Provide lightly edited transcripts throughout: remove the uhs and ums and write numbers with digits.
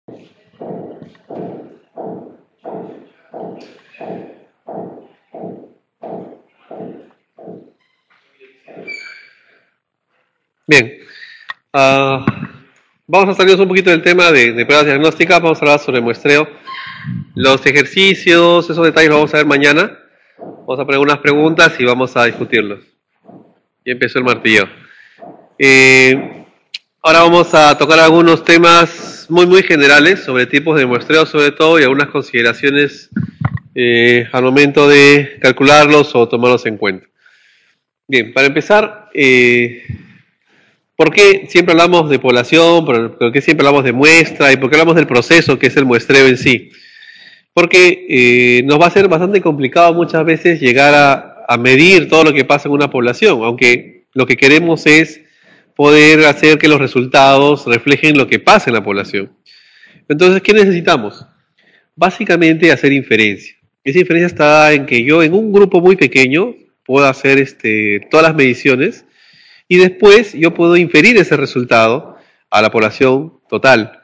Bien, ah, vamos a salirnos un poquito del tema de pruebas diagnósticas, vamos a hablar sobre muestreo. Los ejercicios, esos detalles los vamos a ver mañana. Vamos a poner unas preguntas y vamos a discutirlos. Ya empezó el martillo. Ahora vamos a tocar algunos temas muy generales sobre tipos de muestreo sobre todo y algunas consideraciones al momento de calcularlos o tomarlos en cuenta. Bien, para empezar, ¿por qué siempre hablamos de población? ¿Por qué siempre hablamos de muestra? ¿Y por qué hablamos del proceso que es el muestreo en sí? Porque nos va a ser bastante complicado muchas veces llegar a medir todo lo que pasa en una población, aunque lo que queremos es poder hacer que los resultados reflejen lo que pasa en la población. Entonces, ¿qué necesitamos? Básicamente hacer inferencia. Esa inferencia está en que yo en un grupo muy pequeño puedo hacer todas las mediciones y después yo puedo inferir ese resultado a la población total.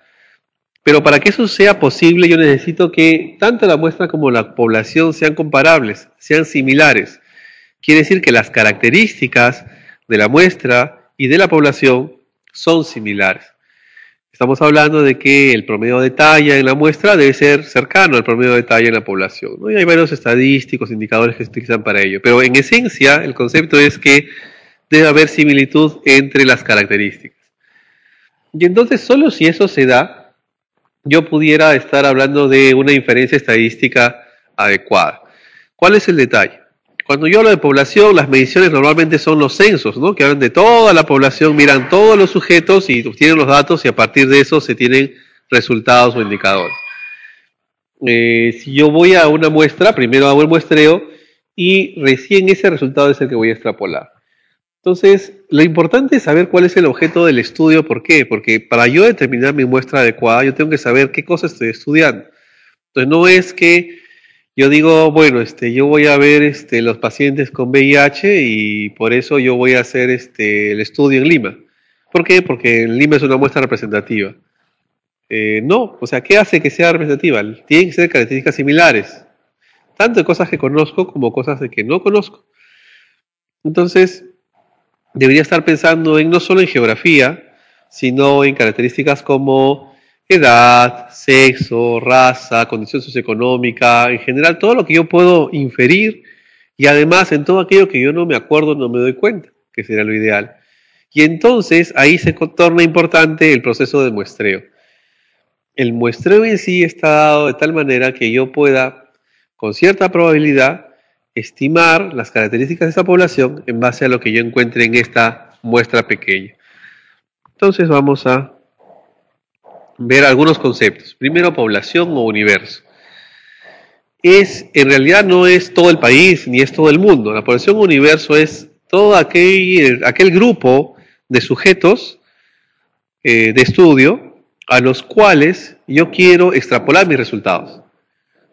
Pero para que eso sea posible yo necesito que tanto la muestra como la población sean comparables, sean similares. Quiere decir que las características de la muestra y de la población son similares. Estamos hablando de que el promedio de talla en la muestra debe ser cercano al promedio de talla en la población, ¿no? Y hay varios estadísticos, indicadores que se utilizan para ello. Pero en esencia el concepto es que debe haber similitud entre las características. Y entonces solo si eso se da, yo pudiera estar hablando de una inferencia estadística adecuada. ¿Cuál es el detalle? Cuando yo hablo de población, las mediciones normalmente son los censos, ¿no? Que hablan de toda la población, miran todos los sujetos y obtienen los datos y a partir de eso se tienen resultados o indicadores. Si yo voy a una muestra, primero hago el muestreo y recién ese resultado es el que voy a extrapolar. Entonces, lo importante es saber cuál es el objeto del estudio. ¿Por qué? Porque para yo determinar mi muestra adecuada, yo tengo que saber qué cosa estoy estudiando. Entonces, no es que yo digo, bueno, yo voy a ver los pacientes con VIH y por eso yo voy a hacer el estudio en Lima. ¿Por qué? Porque en Lima es una muestra representativa. No, o sea, ¿qué hace que sea representativa? Tienen que ser características similares, tanto de cosas que conozco como cosas de que no conozco. Entonces, debería estar pensando no solo en geografía, sino en características como edad, sexo, raza, condición socioeconómica, en general todo lo que yo puedo inferir y además en todo aquello que yo no me acuerdo, no me doy cuenta, que sería lo ideal. Y entonces ahí se torna importante el proceso de muestreo. El muestreo en sí está dado de tal manera que yo pueda, con cierta probabilidad, estimar las características de esa población en base a lo que yo encuentre en esta muestra pequeña. Entonces vamos a ver algunos conceptos. Primero, población o universo. En realidad no es todo el país ni es todo el mundo. La población o universo es todo aquel grupo de sujetos de estudio a los cuales yo quiero extrapolar mis resultados.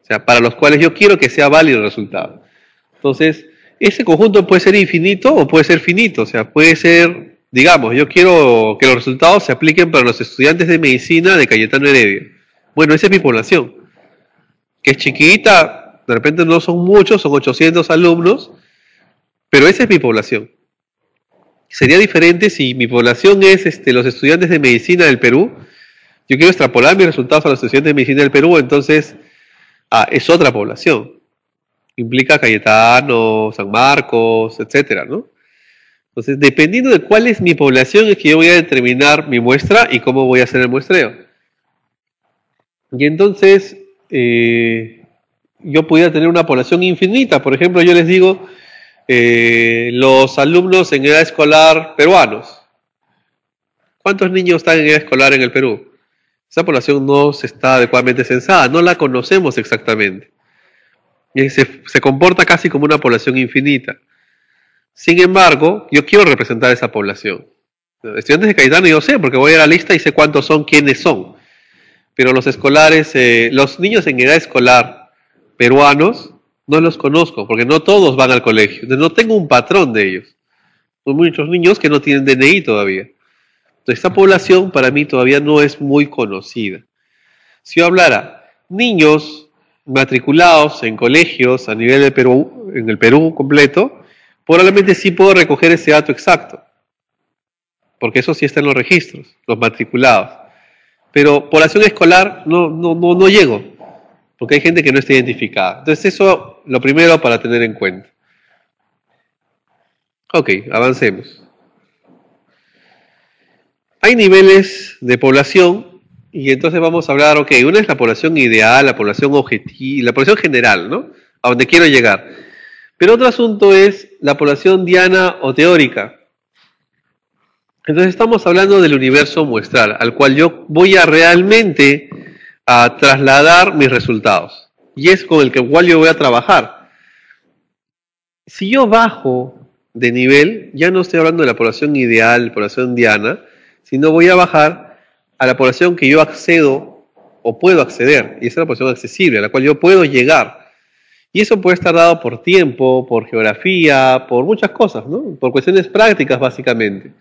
O sea, para los cuales yo quiero que sea válido el resultado. Entonces, ese conjunto puede ser infinito o puede ser finito. O sea, puede ser, digamos, yo quiero que los resultados se apliquen para los estudiantes de medicina de Cayetano Heredia. Bueno, esa es mi población, que es chiquita, de repente no son muchos, son 800 alumnos, pero esa es mi población. Sería diferente si mi población es los estudiantes de medicina del Perú. Yo quiero extrapolar mis resultados a los estudiantes de medicina del Perú, entonces, es otra población. Implica Cayetano, San Marcos, etcétera, ¿no? Entonces, dependiendo de cuál es mi población, es que yo voy a determinar mi muestra y cómo voy a hacer el muestreo. Y entonces, yo pudiera tener una población infinita. Por ejemplo, yo les digo, los alumnos en edad escolar peruanos. ¿Cuántos niños están en edad escolar en el Perú? Esa población no está adecuadamente censada, no la conocemos exactamente. Y se comporta casi como una población infinita. Sin embargo, yo quiero representar esa población. Estudiantes de Cayetano yo sé, porque voy a la lista y sé cuántos son, quiénes son. Pero los escolares, los niños en edad escolar peruanos, no los conozco, porque no todos van al colegio. Entonces no tengo un patrón de ellos. Hay muchos niños que no tienen DNI todavía. Entonces esta población para mí todavía no es muy conocida. Si yo hablara niños matriculados en colegios a nivel de Perú, en el Perú completo, probablemente sí puedo recoger ese dato exacto, porque eso sí está en los registros, los matriculados. Pero población escolar no llego, porque hay gente que no está identificada. Entonces eso, lo primero para tener en cuenta. Ok, avancemos. Hay niveles de población y entonces vamos a hablar, ok, una es la población ideal, la población objetiva, la población general, ¿no? A donde quiero llegar. Pero otro asunto es la población diana o teórica. Entonces estamos hablando del universo muestral, al cual yo voy a realmente a trasladar mis resultados. Y es con el cual yo voy a trabajar. Si yo bajo de nivel, ya no estoy hablando de la población ideal, población diana, sino voy a bajar a la población que yo accedo o puedo acceder. Y esa es la población accesible, a la cual yo puedo llegar. Y eso puede estar dado por tiempo, por geografía, por muchas cosas, ¿no? Por cuestiones prácticas, básicamente.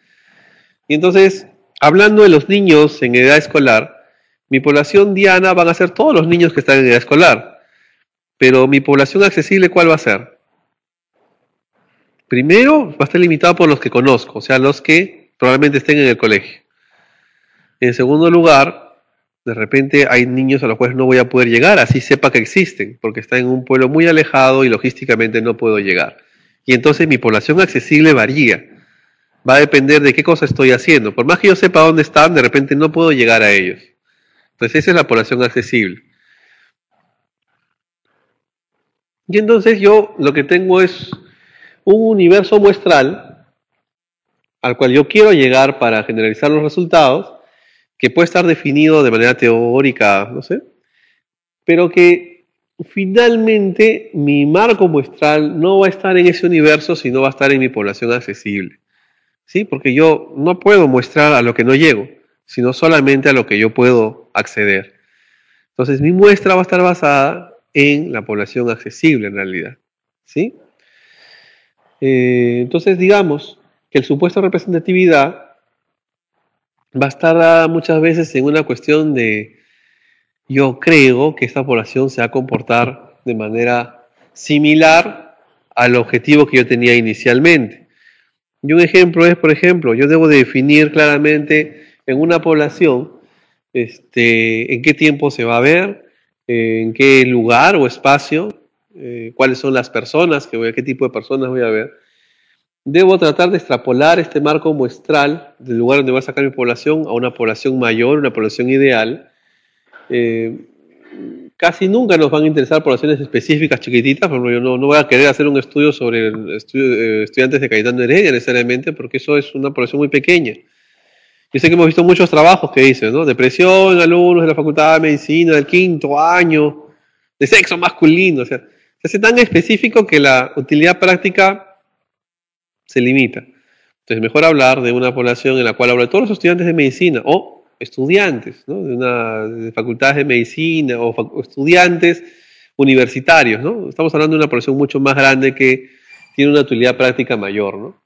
Y entonces, hablando de los niños en edad escolar, mi población diana van a ser todos los niños que están en edad escolar. Pero mi población accesible, ¿cuál va a ser? Primero, va a estar limitado por los que conozco, o sea, los que probablemente estén en el colegio. En segundo lugar, de repente hay niños a los cuales no voy a poder llegar, así sepa que existen, porque están en un pueblo muy alejado y logísticamente no puedo llegar. Y entonces mi población accesible varía. Va a depender de qué cosa estoy haciendo. Por más que yo sepa dónde están, de repente no puedo llegar a ellos. Entonces esa es la población accesible. Y entonces yo lo que tengo es un universo muestral al cual yo quiero llegar para generalizar los resultados, que puede estar definido de manera teórica, no sé, pero que finalmente mi marco muestral no va a estar en ese universo, sino va a estar en mi población accesible. ¿Sí? Porque yo no puedo muestrar a lo que no llego, sino solamente a lo que yo puedo acceder. Entonces mi muestra va a estar basada en la población accesible en realidad. ¿Sí? Entonces digamos que el supuesto de representatividad va a estar dada muchas veces en una cuestión de yo creo que esta población se va a comportar de manera similar al objetivo que yo tenía inicialmente. Y un ejemplo es, por ejemplo, yo debo de definir claramente en una población en qué tiempo se va a ver, en qué lugar o espacio, cuáles son las personas, qué tipo de personas voy a ver. Debo tratar de extrapolar este marco muestral del lugar donde voy a sacar mi población a una población mayor, una población ideal. Casi nunca nos van a interesar poblaciones específicas chiquititas. Por ejemplo, yo no voy a querer hacer un estudio sobre estudiantes de Cayetano Heredia necesariamente, porque eso es una población muy pequeña. Yo sé que hemos visto muchos trabajos que dicen, ¿no? Depresión en alumnos de la Facultad de Medicina del 5º año, de sexo masculino. O sea, se hace tan específico que la utilidad práctica se limita. Entonces, mejor hablar de una población en la cual hablo de todos los estudiantes de medicina o estudiantes, ¿no? de facultades de medicina o estudiantes universitarios, ¿no? Estamos hablando de una población mucho más grande que tiene una utilidad práctica mayor, ¿no?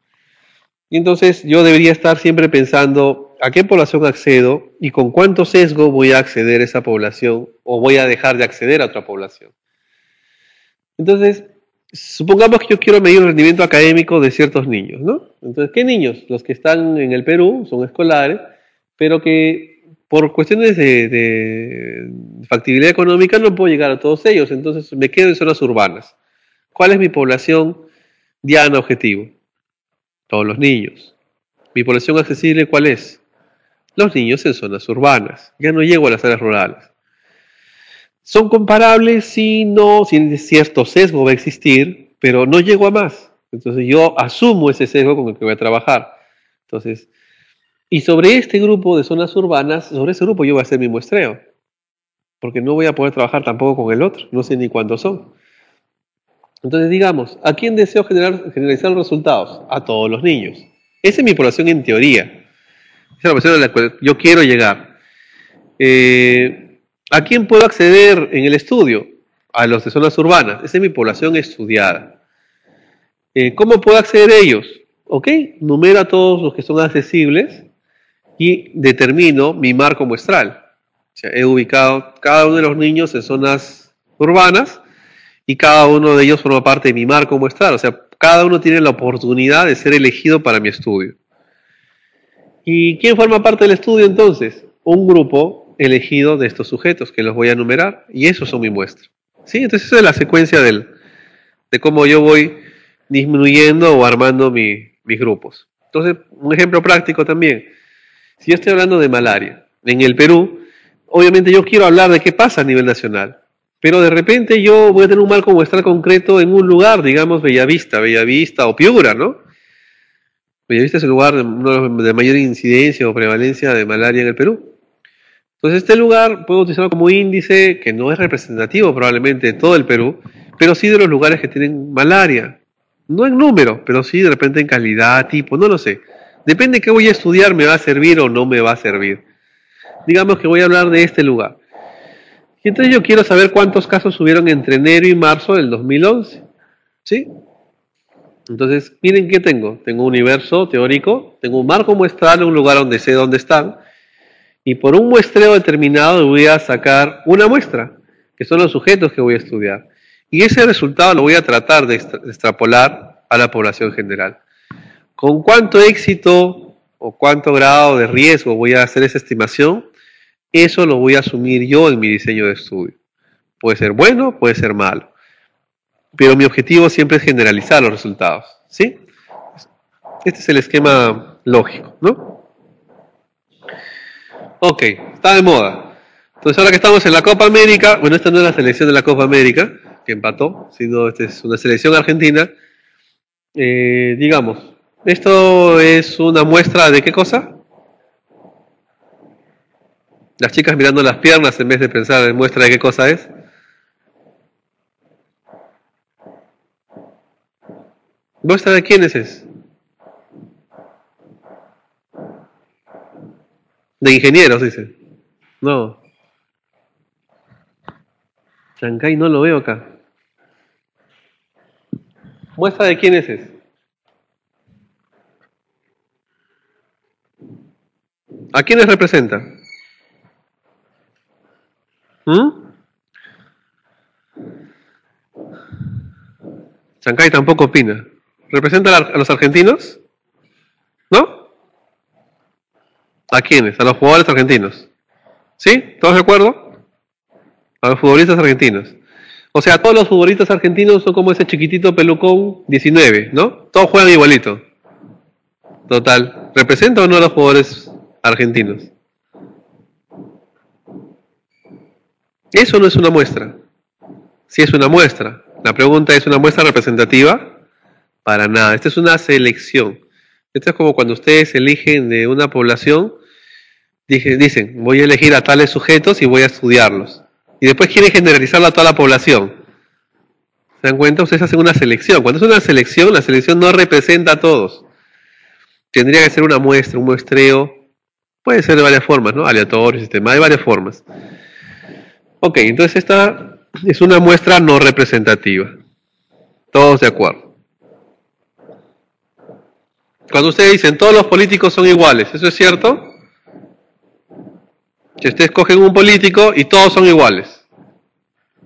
Y entonces yo debería estar siempre pensando a qué población accedo y con cuánto sesgo voy a acceder a esa población o voy a dejar de acceder a otra población. Entonces, supongamos que yo quiero medir el rendimiento académico de ciertos niños, ¿no? Entonces, ¿qué niños? Los que están en el Perú son escolares, pero que por cuestiones de factibilidad económica no puedo llegar a todos ellos, entonces me quedo en zonas urbanas. ¿Cuál es mi población diana objetivo? Todos los niños. ¿Mi población accesible cuál es? Los niños en zonas urbanas. Ya no llego a las áreas rurales. ¿Son comparables? Sí, no, si cierto sesgo va a existir, pero no llego a más. Entonces yo asumo ese sesgo con el que voy a trabajar. Entonces, y sobre este grupo de zonas urbanas, sobre ese grupo yo voy a hacer mi muestreo. Porque no voy a poder trabajar tampoco con el otro, no sé ni cuántos son. Entonces digamos, ¿a quién deseo generalizar los resultados? A todos los niños. Esa es mi población en teoría. Esa es la población a la cual yo quiero llegar. ¿A quién puedo acceder en el estudio? A los de zonas urbanas. Esa es mi población estudiada. ¿Cómo puedo acceder a ellos? Ok, numero a todos los que son accesibles y determino mi marco muestral. sea, he ubicado cada uno de los niños en zonas urbanas y cada uno de ellos forma parte de mi marco muestral. O sea, cada uno tiene la oportunidad de ser elegido para mi estudio. ¿Y quién forma parte del estudio entonces? Un grupo elegido de estos sujetos que los voy a enumerar y esos son mi muestra. ¿Sí? Entonces esa es la secuencia de cómo yo voy disminuyendo o armando mis grupos. Entonces, un ejemplo práctico también. Si yo estoy hablando de malaria en el Perú, obviamente yo quiero hablar de qué pasa a nivel nacional, pero de repente yo voy a tener un marco muestral concreto en un lugar, digamos Bellavista o Piura, ¿no? Bellavista es el lugar de mayor incidencia o prevalencia de malaria en el Perú. Entonces este lugar puedo utilizarlo como índice que no es representativo probablemente de todo el Perú, pero sí de los lugares que tienen malaria. No en número, pero sí de repente en calidad, tipo, no lo sé. Depende de qué voy a estudiar, me va a servir o no me va a servir. Digamos que voy a hablar de este lugar. Y entonces yo quiero saber cuántos casos hubieron entre enero y marzo del 2011. ¿Sí? Entonces, miren qué tengo. Tengo un universo teórico, tengo un marco muestral, un lugar donde sé dónde están, y por un muestreo determinado voy a sacar una muestra, que son los sujetos que voy a estudiar. Y ese resultado lo voy a tratar de extrapolar a la población general. ¿Con cuánto éxito o cuánto grado de riesgo voy a hacer esa estimación? Eso lo voy a asumir yo en mi diseño de estudio. Puede ser bueno, puede ser malo. Pero mi objetivo siempre es generalizar los resultados. ¿Sí? Este es el esquema lógico, ¿no? Ok, está de moda. Entonces ahora que estamos en la Copa América, bueno, esta no es la selección de la Copa América, que empató, sino esta es una selección argentina. Digamos, esto es una muestra de ¿qué cosa? Las chicas mirando las piernas en vez de pensar en muestra de qué cosa es. ¿Muestra de quiénes es? De ingenieros, dice. No. Chancay no lo veo acá. ¿Muestra de quiénes es? ¿A quiénes representa? Chancay tampoco opina. ¿Representa a los argentinos? ¿No? ¿A quiénes? A los jugadores argentinos. ¿Sí? ¿Todos de acuerdo? A los futbolistas argentinos. O sea, todos los futbolistas argentinos son como ese chiquitito pelucón 19, ¿no? Todos juegan igualito. Total. ¿Representa o no a los jugadores argentinos? Eso no es una muestra. Sí es una muestra. La pregunta es, ¿una muestra representativa? Para nada. Esta es una selección. Esto es como cuando ustedes eligen de una población, dicen, voy a elegir a tales sujetos y voy a estudiarlos. Y después quieren generalizarlo a toda la población. ¿Se dan cuenta? Ustedes hacen una selección. Cuando es una selección, la selección no representa a todos. Tendría que ser una muestra, un muestreo. Puede ser de varias formas, ¿no? Aleatorio, sistema, hay varias formas. Ok, entonces esta es una muestra no representativa. Todos de acuerdo. Cuando ustedes dicen todos los políticos son iguales, ¿eso es cierto? Si ustedes cogen un político y todos son iguales,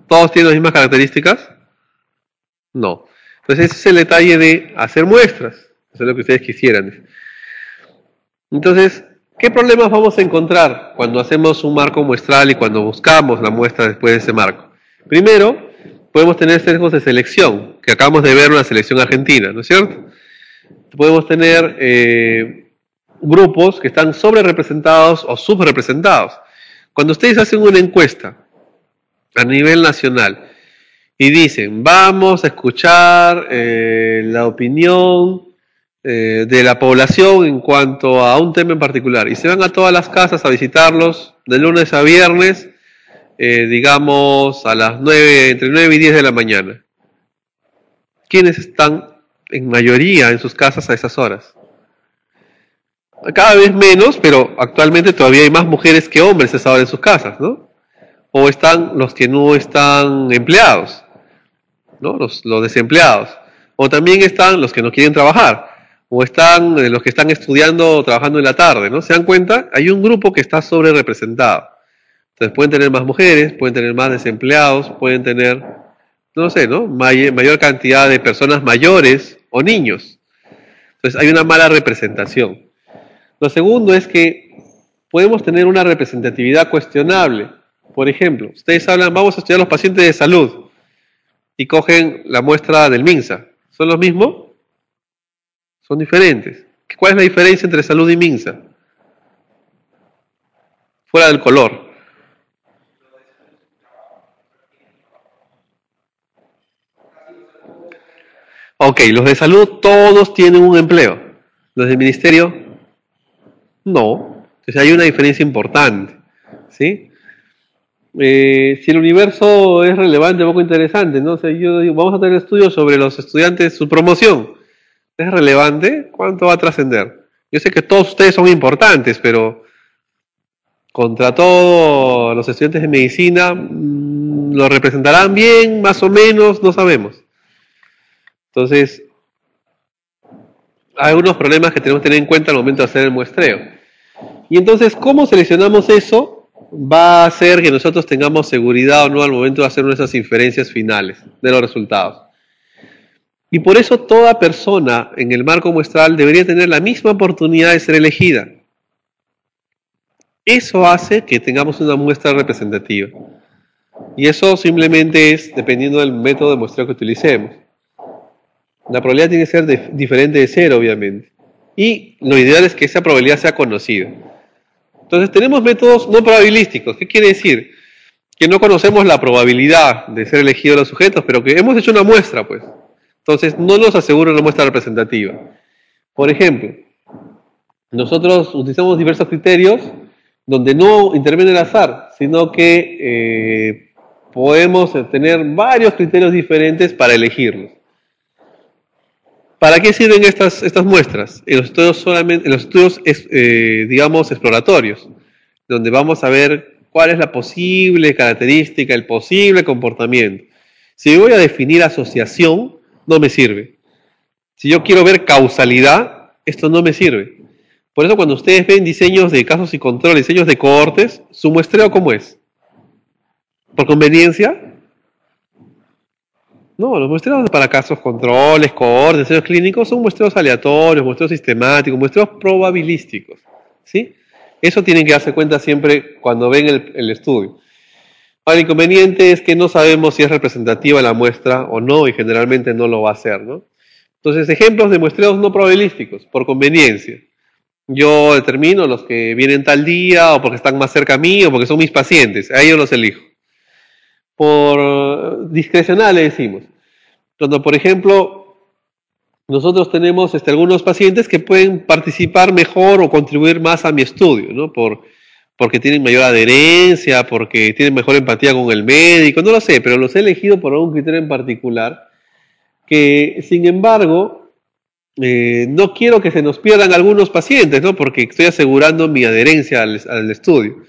¿todos tienen las mismas características? No. Entonces ese es el detalle de hacer muestras. Eso es lo que ustedes quisieran. Entonces, ¿qué problemas vamos a encontrar cuando hacemos un marco muestral y cuando buscamos la muestra después de ese marco? Primero, podemos tener sesgos de selección, que acabamos de ver en la selección argentina, ¿no es cierto? Podemos tener grupos que están sobre representados o subrepresentados. Cuando ustedes hacen una encuesta a nivel nacional y dicen, vamos a escuchar la opinión de la población en cuanto a un tema en particular, y se van a todas las casas a visitarlos de lunes a viernes, digamos a las 9, entre 9 y 10 de la mañana. ¿Quiénes están en mayoría en sus casas a esas horas? Cada vez menos, pero actualmente todavía hay más mujeres que hombres a esa hora en sus casas, ¿no? O están los que no están empleados, ¿no? Los desempleados. O también están los que no quieren trabajar. O están los que están estudiando o trabajando en la tarde, ¿no? ¿Se dan cuenta? Hay un grupo que está sobre representado. Entonces pueden tener más mujeres, pueden tener más desempleados, pueden tener, no sé, ¿no? Mayor cantidad de personas mayores o niños. Entonces hay una mala representación. Lo segundo es que podemos tener una representatividad cuestionable. Por ejemplo, ustedes hablan, vamos a estudiar los pacientes de salud y cogen la muestra del MINSA. ¿Son los mismos? Son diferentes. ¿Cuál es la diferencia entre salud y MINSA? Fuera del color. Ok, los de salud todos tienen un empleo. Los del ministerio, no. Entonces hay una diferencia importante. ¿Sí? Si el universo es relevante, poco interesante, ¿no? O sea, yo digo, vamos a tener estudios sobre los estudiantes, su promoción. ¿Es relevante? ¿Cuánto va a trascender? Yo sé que todos ustedes son importantes, pero contra todo, los estudiantes de medicina, ¿lo representarán bien, más o menos? No sabemos. Entonces, hay algunos problemas que tenemos que tener en cuenta al momento de hacer el muestreo. Y entonces, ¿cómo seleccionamos eso? Va a hacer que nosotros tengamos seguridad o no al momento de hacer nuestras inferencias finales de los resultados. Y por eso toda persona en el marco muestral debería tener la misma oportunidad de ser elegida. Eso hace que tengamos una muestra representativa. Y eso simplemente es dependiendo del método de muestreo que utilicemos. La probabilidad tiene que ser diferente de cero, obviamente. Y lo ideal es que esa probabilidad sea conocida. Entonces tenemos métodos no probabilísticos. ¿Qué quiere decir? Que no conocemos la probabilidad de ser elegidos los sujetos, pero que hemos hecho una muestra, pues. Entonces no nos asegura una muestra representativa. Por ejemplo, nosotros utilizamos diversos criterios donde no interviene el azar, sino que podemos tener varios criterios diferentes para elegirlos. ¿Para qué sirven estas muestras? En los estudios, digamos, exploratorios, donde vamos a ver cuál es la posible característica, el posible comportamiento. Si voy a definir asociación, no me sirve. Si yo quiero ver causalidad, esto no me sirve. Por eso cuando ustedes ven diseños de casos y control, diseños de cohortes, ¿su muestreo cómo es? ¿Por conveniencia? No, los muestreos para casos, controles, cohortes, diseños clínicos son muestreos aleatorios, muestreos sistemáticos, muestreos probabilísticos. ¿Sí? Eso tienen que darse cuenta siempre cuando ven el estudio. Ahora, el inconveniente es que no sabemos si es representativa la muestra o no, y generalmente no lo va a ser, ¿no? Entonces, ejemplos de muestreos no probabilísticos, por conveniencia. Yo determino los que vienen tal día, o porque están más cerca a mí, o porque son mis pacientes, a ellos los elijo. Por discrecional le decimos. Cuando, por ejemplo, nosotros tenemos algunos pacientes que pueden participar mejor o contribuir más a mi estudio, ¿no? Porque tienen mayor adherencia, porque tienen mejor empatía con el médico, no lo sé, pero los he elegido por algún criterio en particular, que sin embargo, no quiero que se nos pierdan algunos pacientes, ¿no? Porque estoy asegurando mi adherencia al estudio.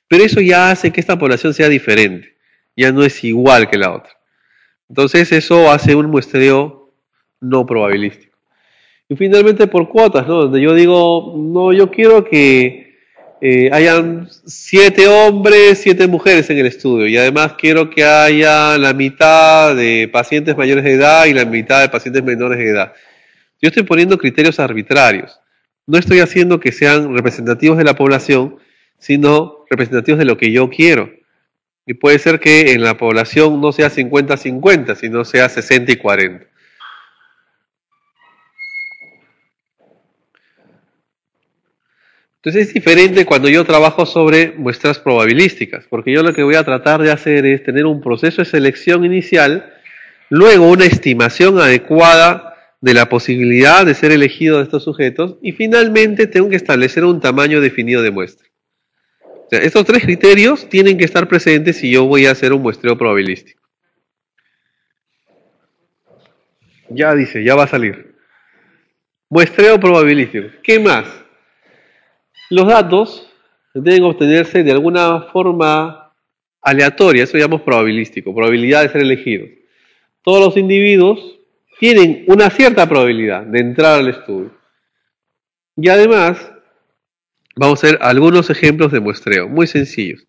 Pero eso ya hace que esta población sea diferente, ya no es igual que la otra. Entonces eso hace un muestreo no probabilístico. Y finalmente por cuotas, ¿no? Donde yo digo, no, yo quiero que hayan 7 hombres, 7 mujeres en el estudio, y además quiero que haya la mitad de pacientes mayores de edad y la mitad de pacientes menores de edad. Yo estoy poniendo criterios arbitrarios. No estoy haciendo que sean representativos de la población, sino representativos de lo que yo quiero. Y puede ser que en la población no sea 50-50, sino sea 60-40. Entonces es diferente cuando yo trabajo sobre muestras probabilísticas, porque yo lo que voy a tratar de hacer es tener un proceso de selección inicial, luego una estimación adecuada de la posibilidad de ser elegido de estos sujetos, y finalmente tengo que establecer un tamaño definido de muestra. O sea, estos 3 criterios tienen que estar presentes si yo voy a hacer un muestreo probabilístico. Ya dice, ya va a salir. Muestreo probabilístico. ¿Qué más? Los datos deben obtenerse de alguna forma aleatoria, eso llamamos probabilístico, probabilidad de ser elegidos. Todos los individuos tienen una cierta probabilidad de entrar al estudio. Y además, vamos a ver algunos ejemplos de muestreo, muy sencillos.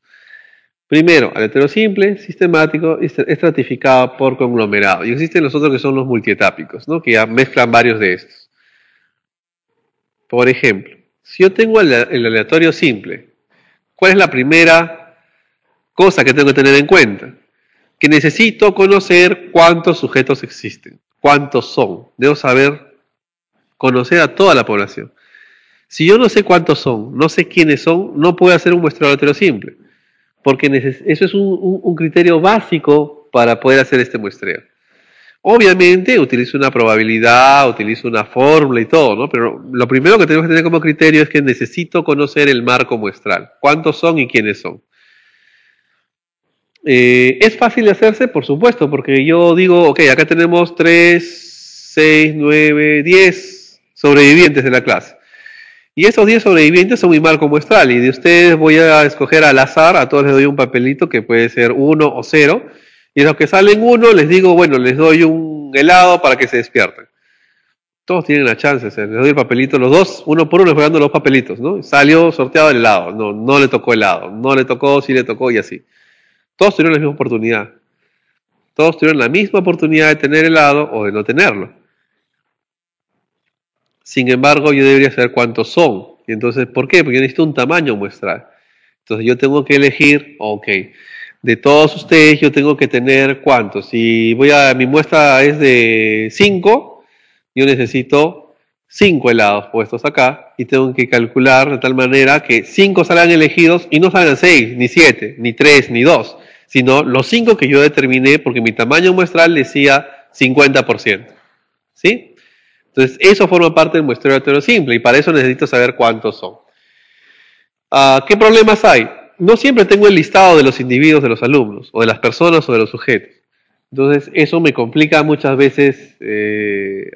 Primero, aleatorio simple, sistemático, estratificado por conglomerado. Y existen los otros que son los multietápicos, ¿no? Que ya mezclan varios de estos. Por ejemplo, si yo tengo el aleatorio simple, ¿cuál es la primera cosa que tengo que tener en cuenta? Que necesito conocer cuántos sujetos existen, cuántos son. Debo saber conocer a toda la población. Si yo no sé cuántos son, no sé quiénes son, no puedo hacer un muestreo aleatorio simple, porque eso es un criterio básico para poder hacer este muestreo. Obviamente utilizo una probabilidad, utilizo una fórmula y todo, ¿no? Pero lo primero que tenemos que tener como criterio es que necesito conocer el marco muestral. ¿Cuántos son y quiénes son? ¿Es fácil de hacerse? Por supuesto, porque yo digo, ok, acá tenemos 3, 6, 9, 10 sobrevivientes de la clase. Y esos 10 sobrevivientes son mi marco muestral. Y de ustedes voy a escoger al azar, a todos les doy un papelito que puede ser 1 o 0. Y a los que salen 1 les digo, bueno, les doy un helado para que se despierten. Todos tienen la chance, les doy el papelito, los dos, uno por uno les voy dando los papelitos, ¿no? Salió sorteado el helado, no le tocó helado, no le tocó, sí le tocó y así. Todos tuvieron la misma oportunidad. Todos tuvieron la misma oportunidad de tener helado o de no tenerlo. Sin embargo, yo debería saber cuántos son. Y entonces, ¿por qué? Porque yo necesito un tamaño muestral. Entonces yo tengo que elegir, ok, de todos ustedes yo tengo que tener cuántos. Si mi muestra es de 5, yo necesito 5 helados puestos acá y tengo que calcular de tal manera que 5 salgan elegidos y no salgan 6, ni 7, ni 3, ni 2, sino los 5 que yo determiné porque mi tamaño muestral decía 50%. ¿Sí? Entonces, eso forma parte del muestreo aleatorio simple y para eso necesito saber cuántos son. ¿Qué problemas hay? No siempre tengo el listado de los individuos de los alumnos, o de las personas, o de los sujetos. Entonces, eso me complica muchas veces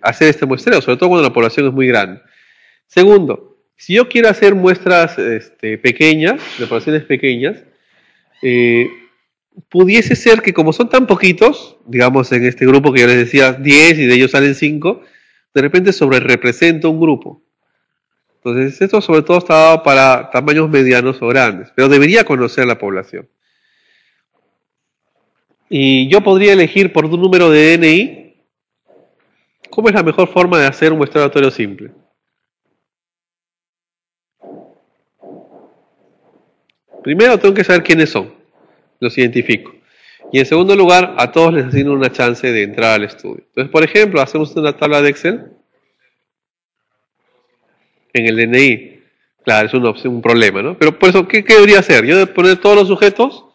hacer este muestreo, sobre todo cuando la población es muy grande. Segundo, si yo quiero hacer muestras pequeñas, de poblaciones pequeñas, pudiese ser que como son tan poquitos, digamos en este grupo que yo les decía 10 y de ellos salen 5, de repente sobre represento un grupo. Entonces, esto sobre todo está dado para tamaños medianos o grandes, pero debería conocer la población. Y yo podría elegir por un número de DNI. ¿Cómo es la mejor forma de hacer un muestreo aleatorio simple? Primero tengo que saber quiénes son, los identifico. Y en segundo lugar, a todos les asigno una chance de entrar al estudio. Entonces, por ejemplo, hacemos una tabla de Excel en el DNI. Claro, es un problema, ¿no? Pero por eso, ¿qué debería hacer? Yo debo poner todos los sujetos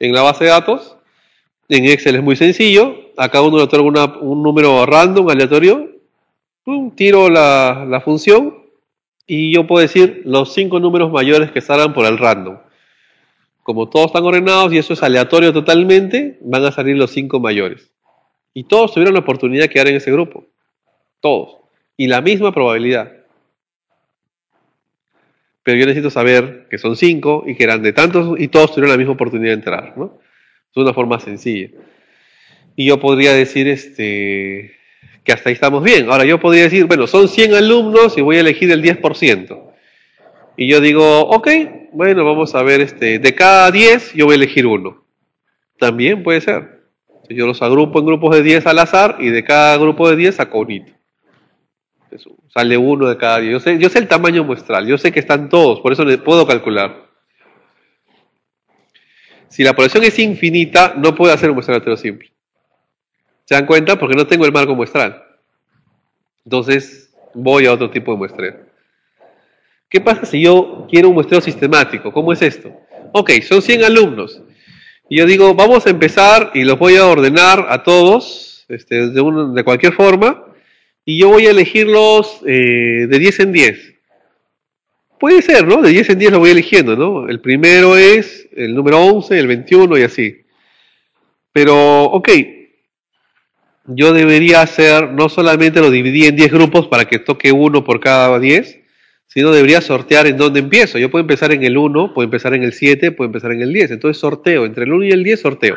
en la base de datos. En Excel es muy sencillo. A cada uno le otorgo un número random, aleatorio. Tiro la función y yo puedo decir los 5 números mayores que salgan por el random. Como todos están ordenados y eso es aleatorio totalmente, van a salir los 5 mayores. Y todos tuvieron la oportunidad de quedar en ese grupo. Todos. Y la misma probabilidad. Pero yo necesito saber que son 5 y que eran de tantos y todos tuvieron la misma oportunidad de entrar, ¿no? Es una forma sencilla. Y yo podría decir que hasta ahí estamos bien. Ahora yo podría decir, bueno, son 100 alumnos y voy a elegir el 10%. Y yo digo, ok, bueno, vamos a ver, de cada 10 yo voy a elegir uno. También puede ser. Yo los agrupo en grupos de 10 al azar y de cada grupo de 10 saco un hito. Sale uno de cada 10. Yo sé el tamaño muestral, yo sé que están todos, por eso puedo calcular. Si la población es infinita, no puedo hacer un muestreo aleatorio simple. ¿Se dan cuenta? Porque no tengo el marco muestral. Entonces, voy a otro tipo de muestreo. ¿Qué pasa si yo quiero un muestreo sistemático? ¿Cómo es esto? Ok, son 100 alumnos. Y yo digo, vamos a empezar y los voy a ordenar a todos, de cualquier forma. Y yo voy a elegirlos de 10 en 10. Puede ser, ¿no? De 10 en 10 lo voy eligiendo, ¿no? El primero es el número 11, el 21 y así. Pero, ok, yo debería hacer, no solamente lo dividí en 10 grupos para que toque uno por cada 10, sino debería sortear en dónde empiezo. Yo puedo empezar en el 1, puedo empezar en el 7, puedo empezar en el 10. Entonces sorteo, entre el 1 y el 10 sorteo.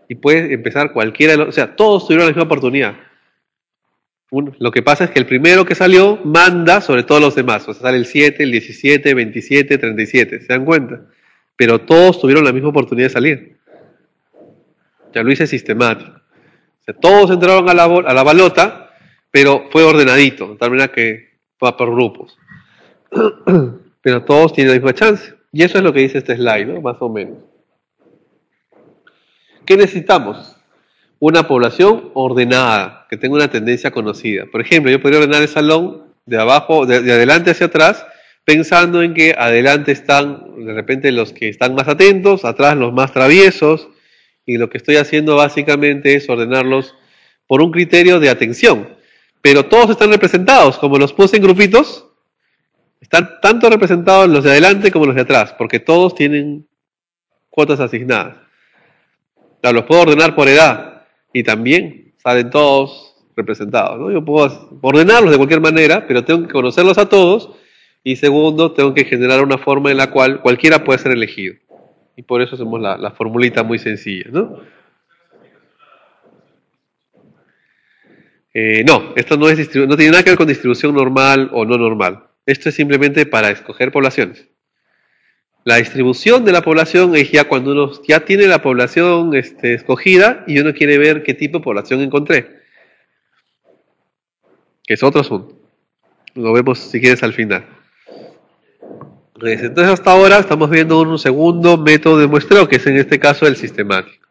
Y puede empezar cualquiera de los, o sea, todos tuvieron la misma oportunidad. Lo que pasa es que el primero que salió manda sobre todos los demás. O sea, sale el 7, el 17, 27, 37. ¿Se dan cuenta? pero todos tuvieron la misma oportunidad de salir. Ya lo hice sistemático. O sea, todos entraron a la balota, pero fue ordenadito, de tal manera que va por grupos. Pero todos tienen la misma chance. Y eso es lo que dice este slide, ¿no? Más o menos. ¿Qué necesitamos? Una población ordenada, que tenga una tendencia conocida. Por ejemplo, yo podría ordenar el salón de abajo, de adelante hacia atrás, pensando en que adelante están de repente los que están más atentos, atrás los más traviesos, y lo que estoy haciendo básicamente es ordenarlos por un criterio de atención. Pero todos están representados, como los puse en grupitos, están tanto representados los de adelante como los de atrás, porque todos tienen cuotas asignadas. Claro, los puedo ordenar por edad, y también salen todos representados, ¿no? Yo puedo ordenarlos de cualquier manera, pero tengo que conocerlos a todos, y segundo, tengo que generar una forma en la cual cualquiera puede ser elegido. Y por eso hacemos la formulita muy sencilla, ¿no? No, esto no tiene nada que ver con distribución normal o no normal. Esto es simplemente para escoger poblaciones. La distribución de la población es ya cuando uno ya tiene la población escogida y uno quiere ver qué tipo de población encontré. Que es otro asunto. Lo vemos si quieres al final. Entonces hasta ahora estamos viendo un segundo método de muestreo, que es en este caso el sistemático.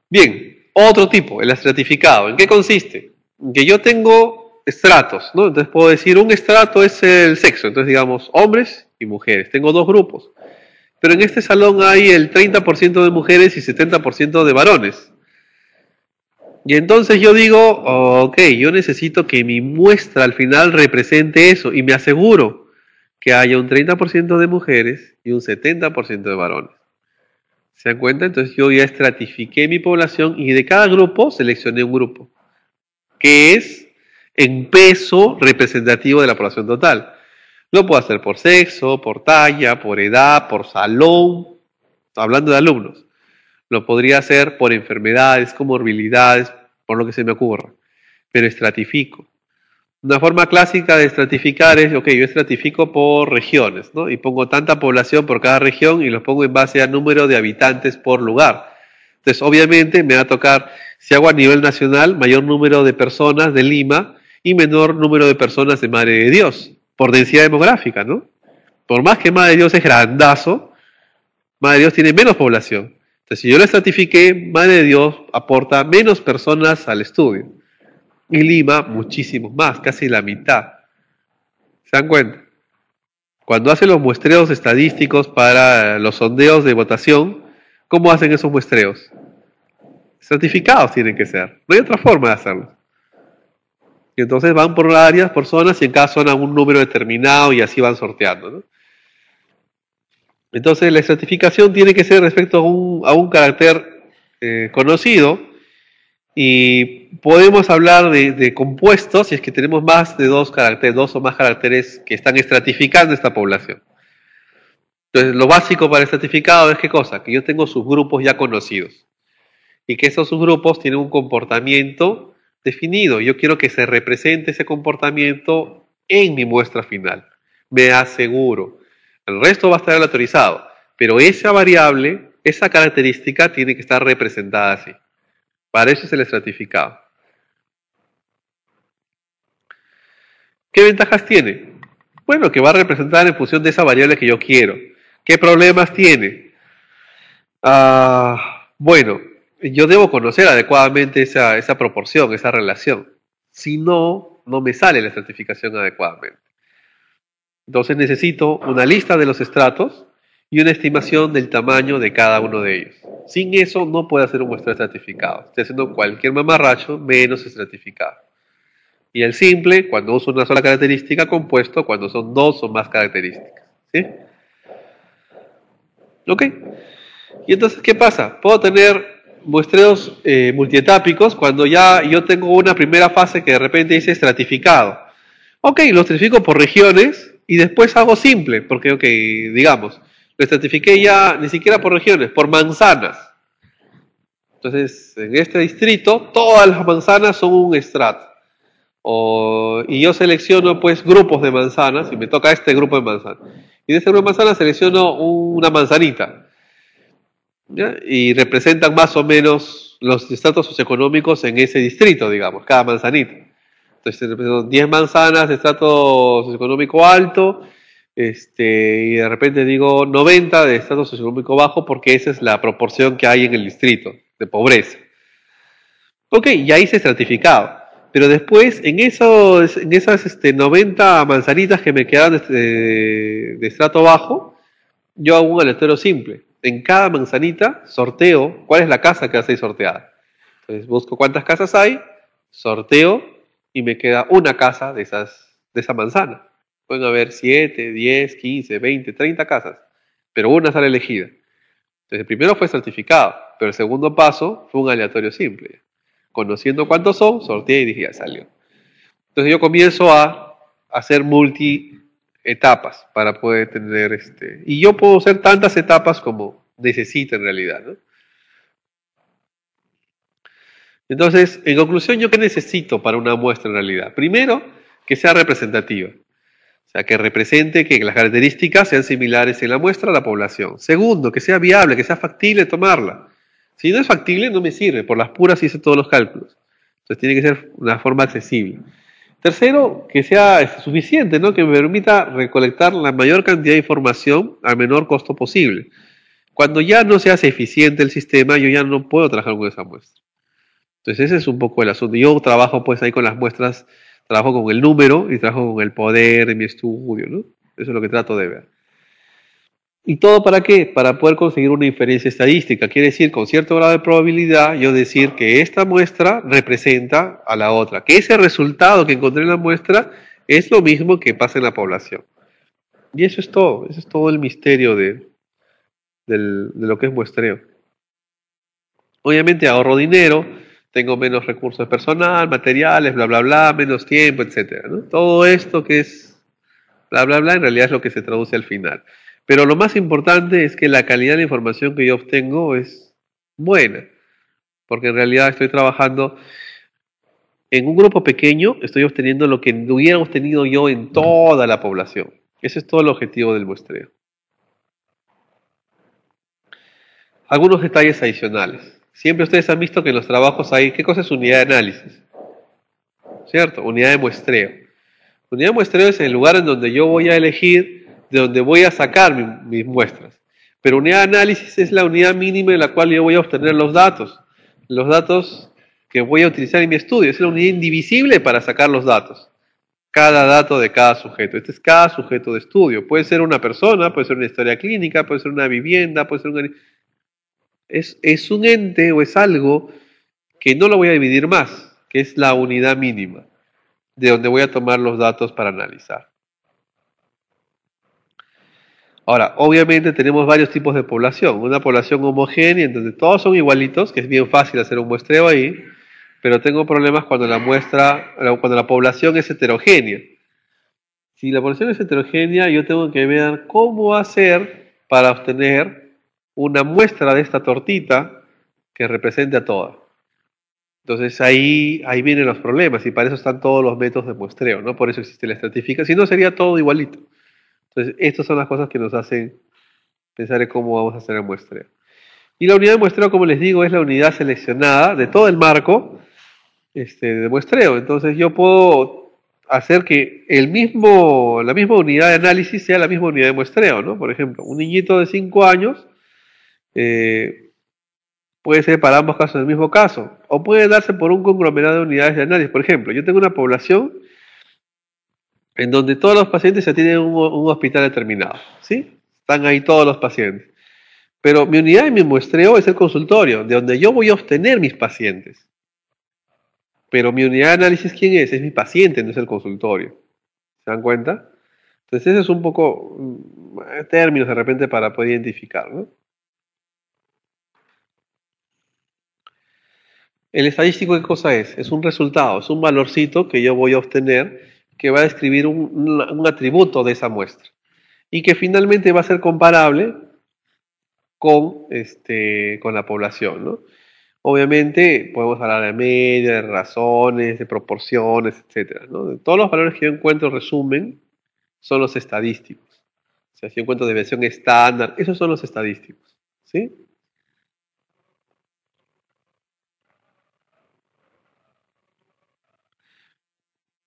Bien, otro tipo, el estratificado. ¿En qué consiste? En que yo tengo estratos, ¿no? Entonces puedo decir, un estrato es el sexo, entonces digamos hombres y mujeres. Tengo dos grupos. Pero en este salón hay el 30% de mujeres y 70% de varones. Y entonces yo digo, ok, yo necesito que mi muestra al final represente eso y me aseguro que haya un 30% de mujeres y un 70% de varones. ¿Se dan cuenta? Entonces yo ya estratifiqué mi población y de cada grupo seleccioné un grupo, que es en peso representativo de la población total. Lo puedo hacer por sexo, por talla, por edad, por salón, hablando de alumnos. Lo podría hacer por enfermedades, comorbilidades, por lo que se me ocurra, pero estratifico. Una forma clásica de estratificar es, ok, yo estratifico por regiones, ¿no? Y pongo tanta población por cada región y los pongo en base al número de habitantes por lugar. Entonces, obviamente, me va a tocar, si hago a nivel nacional, mayor número de personas de Lima y menor número de personas de Madre de Dios, por densidad demográfica, ¿no? Por más que Madre de Dios es grandazo, Madre de Dios tiene menos población. Entonces, si yo lo estratifiqué, Madre de Dios aporta menos personas al estudio. Y Lima, muchísimos más, casi la mitad. ¿Se dan cuenta? Cuando hacen los muestreos estadísticos para los sondeos de votación, ¿cómo hacen esos muestreos? Certificados tienen que ser. No hay otra forma de hacerlo. Y entonces van por áreas, por zonas, y en cada zona un número determinado y así van sorteando, ¿no? Entonces la estratificación tiene que ser respecto a un carácter conocido. Y podemos hablar de compuestos si es que tenemos más de dos o más caracteres que están estratificando esta población. Entonces, lo básico para el estratificado es ¿qué cosa? Que yo tengo subgrupos ya conocidos. Y que esos subgrupos tienen un comportamiento definido. Yo quiero que se represente ese comportamiento en mi muestra final. Me aseguro. El resto va a estar aleatorizado. Pero esa variable, esa característica tiene que estar representada así. Para eso es el estratificado. ¿Qué ventajas tiene? Bueno, que va a representar en función de esa variable que yo quiero. ¿Qué problemas tiene? Bueno, yo debo conocer adecuadamente esa proporción, esa relación. Si no, no me sale la estratificación adecuadamente. Entonces necesito una lista de los estratos y una estimación del tamaño de cada uno de ellos. Sin eso no puedo hacer un muestreo estratificado. Estoy haciendo cualquier mamarracho menos estratificado. Y el simple, cuando uso una sola característica, compuesto, cuando son dos o más características. ¿Sí? ¿Ok? Y entonces, ¿qué pasa? Puedo tener muestreos multietápicos cuando ya yo tengo una primera fase que de repente dice estratificado. Ok, lo estratifico por regiones y después hago simple, porque, ok, digamos, lo estratifiqué ya ni siquiera por regiones, por manzanas. Entonces, en este distrito, todas las manzanas son un estrato. Y yo selecciono, pues, grupos de manzanas, y me toca este grupo de manzanas. Y de esa grupo de manzanas selecciono una manzanita, ¿ya? Y representan más o menos los estratos socioeconómicos en ese distrito, digamos, cada manzanita. Entonces representan 10 manzanas de estrato socioeconómico alto, y de repente digo 90 de estrato socioeconómico bajo, porque esa es la proporción que hay en el distrito de pobreza. Ok, ya hice estratificado. Pero después, en esas 90 manzanitas que me quedan de estrato bajo, yo hago un aleatorio simple. En cada manzanita sorteo cuál es la casa que va a ser sorteada. Entonces busco cuántas casas hay, sorteo y me queda una casa de esa manzana. Pueden haber 7, 10, 15, 20, 30 casas, pero una sale elegida. Entonces el primero fue certificado, pero el segundo paso fue un aleatorio simple. Conociendo cuántos son, sorteé y dije, ya salió. Entonces yo comienzo a hacer multi-etapas para poder tener y yo puedo hacer tantas etapas como necesite en realidad, ¿no? Entonces, en conclusión, ¿yo qué necesito para una muestra en realidad? Primero, que sea representativa. O sea, que represente que las características sean similares en la muestra a la población. Segundo, que sea viable, que sea factible tomarla. Si no es factible, no me sirve. Por las puras hice todos los cálculos. Entonces tiene que ser una forma accesible. Tercero, que sea suficiente, ¿no? Que me permita recolectar la mayor cantidad de información al menor costo posible. Cuando ya no se hace eficiente el sistema, yo ya no puedo trabajar con esa muestra. Entonces ese es un poco el asunto. Yo trabajo pues ahí con las muestras, trabajo con el número y trabajo con el poder de mi estudio, ¿no? Eso es lo que trato de ver. ¿Y todo para qué? Para poder conseguir una inferencia estadística. Quiere decir, con cierto grado de probabilidad, yo decir que esta muestra representa a la otra. Que ese resultado que encontré en la muestra es lo mismo que pasa en la población. Y eso es todo. Eso es todo el misterio de lo que es muestreo. Obviamente ahorro dinero, tengo menos recursos de personal, materiales, bla, bla, bla, menos tiempo, etcétera, ¿no? Todo esto que es bla, bla, bla, en realidad es lo que se traduce al final. Pero lo más importante es que la calidad de la información que yo obtengo es buena, porque en realidad estoy trabajando en un grupo pequeño, estoy obteniendo lo que hubiera obtenido yo en toda la población. Ese es todo el objetivo del muestreo. Algunos detalles adicionales. Siempre ustedes han visto que en los trabajos hay, ¿qué cosa es unidad de análisis? ¿Cierto? Unidad de muestreo. Unidad de muestreo es el lugar en donde yo voy a elegir, de donde voy a sacar mis muestras. Pero unidad de análisis es la unidad mínima en la cual yo voy a obtener los datos. Los datos que voy a utilizar en mi estudio. Es la unidad indivisible para sacar los datos. Cada dato de cada sujeto. Este es cada sujeto de estudio. Puede ser una persona, puede ser una historia clínica, puede ser una vivienda, puede ser una... Es un ente o es algo que no lo voy a dividir más, que es la unidad mínima, de donde voy a tomar los datos para analizar. Ahora, obviamente tenemos varios tipos de población. Una población homogénea, en donde todos son igualitos, que es bien fácil hacer un muestreo ahí, pero tengo problemas cuando cuando la población es heterogénea. Si la población es heterogénea, yo tengo que ver cómo hacer para obtener una muestra de esta tortita que represente a todas. Entonces ahí vienen los problemas y para eso están todos los métodos de muestreo, ¿no? Por eso existe la estratificación, si no sería todo igualito. Entonces estas son las cosas que nos hacen pensar en cómo vamos a hacer el muestreo. Y la unidad de muestreo, como les digo, es la unidad seleccionada de todo el marco de muestreo. Entonces yo puedo hacer que la misma unidad de análisis sea la misma unidad de muestreo, ¿no? Por ejemplo, un niñito de 5 años puede ser para ambos casos el mismo caso, o puede darse por un conglomerado de unidades de análisis. Por ejemplo, yo tengo una población en donde todos los pacientes se atienden en un hospital determinado, ¿sí? Están ahí todos los pacientes. Pero mi unidad de mi muestreo es el consultorio, de donde yo voy a obtener mis pacientes. Pero mi unidad de análisis, ¿quién es? Es mi paciente, no es el consultorio. ¿Se dan cuenta? Entonces, ese es un poco términos de repente para poder identificar, ¿no? El estadístico, ¿qué cosa es? Es un resultado, es un valorcito que yo voy a obtener que va a describir un atributo de esa muestra y que finalmente va a ser comparable con la población, ¿no? Obviamente podemos hablar de media, de razones, de proporciones, etcétera, ¿no? Todos los valores que yo encuentro resumen son los estadísticos. O sea, si yo encuentro desviación estándar, esos son los estadísticos. ¿Sí?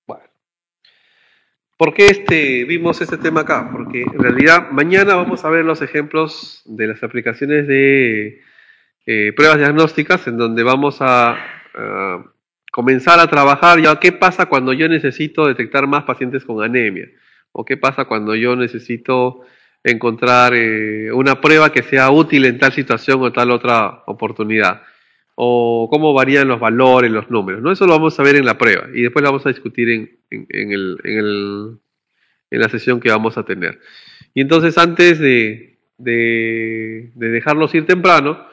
Bueno. ¿Por qué vimos este tema acá? Porque en realidad mañana vamos a ver los ejemplos de las aplicaciones de pruebas diagnósticas en donde vamos a comenzar a trabajar ya qué pasa cuando yo necesito detectar más pacientes con anemia o qué pasa cuando yo necesito encontrar una prueba que sea útil en tal situación o tal otra oportunidad o cómo varían los valores, los números, ¿no? Eso lo vamos a ver en la prueba y después lo vamos a discutir en la sesión que vamos a tener. Y entonces antes de dejarlos ir temprano,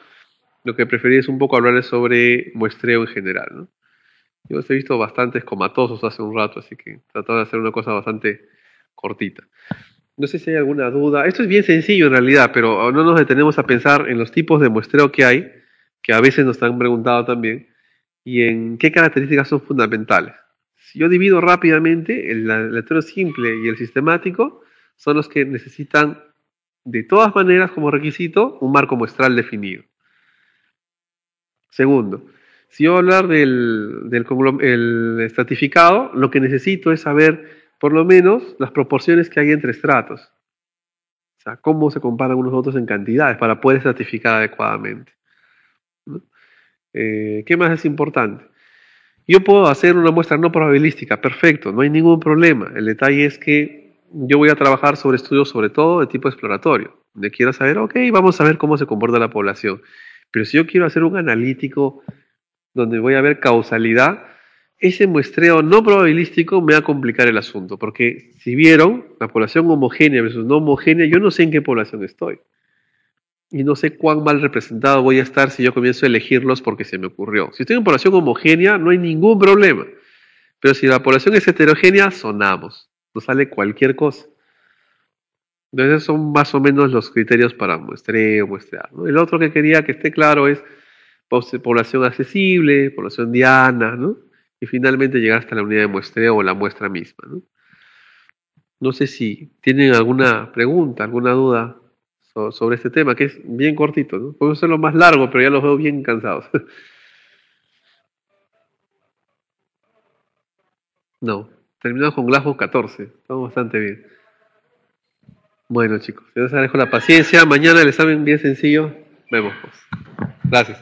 lo que preferí es un poco hablarles sobre muestreo en general, ¿no? Yo os he visto bastantes comatosos hace un rato, así que trataba de hacer una cosa bastante cortita. No sé si hay alguna duda. Esto es bien sencillo en realidad, pero no nos detenemos a pensar en los tipos de muestreo que hay, que a veces nos han preguntado también, y en qué características son fundamentales. Si yo divido rápidamente, el aleatorio simple y el sistemático son los que necesitan, de todas maneras, como requisito, un marco muestral definido. Segundo, si yo voy a hablar el estratificado, lo que necesito es saber por lo menos las proporciones que hay entre estratos. O sea, cómo se comparan unos otros en cantidades para poder estratificar adecuadamente, ¿no? ¿Qué más es importante? Yo puedo hacer una muestra no probabilística, perfecto, no hay ningún problema. El detalle es que yo voy a trabajar sobre estudios sobre todo de tipo exploratorio, donde quiero saber, ok, vamos a ver cómo se comporta la población. Pero si yo quiero hacer un analítico donde voy a ver causalidad, ese muestreo no probabilístico me va a complicar el asunto, porque si vieron la población homogénea versus no homogénea, yo no sé en qué población estoy. Y no sé cuán mal representado voy a estar si yo comienzo a elegirlos porque se me ocurrió. Si estoy en población homogénea, no hay ningún problema. Pero si la población es heterogénea, sonamos. Nos sale cualquier cosa. Entonces, esos son más o menos los criterios para muestreo, muestrear, ¿no? El otro que quería que esté claro es población accesible, población diana, ¿no? Y finalmente llegar hasta la unidad de muestreo o la muestra misma, ¿no? No sé si tienen alguna pregunta, alguna duda sobre este tema, que es bien cortito, ¿no? Podemos hacerlo más largo, pero ya los veo bien cansados. No, terminamos con Glasgow 14, estamos bastante bien. Bueno, chicos, yo les agradezco la paciencia. Mañana el examen bien sencillo. Vemos, pues. Gracias.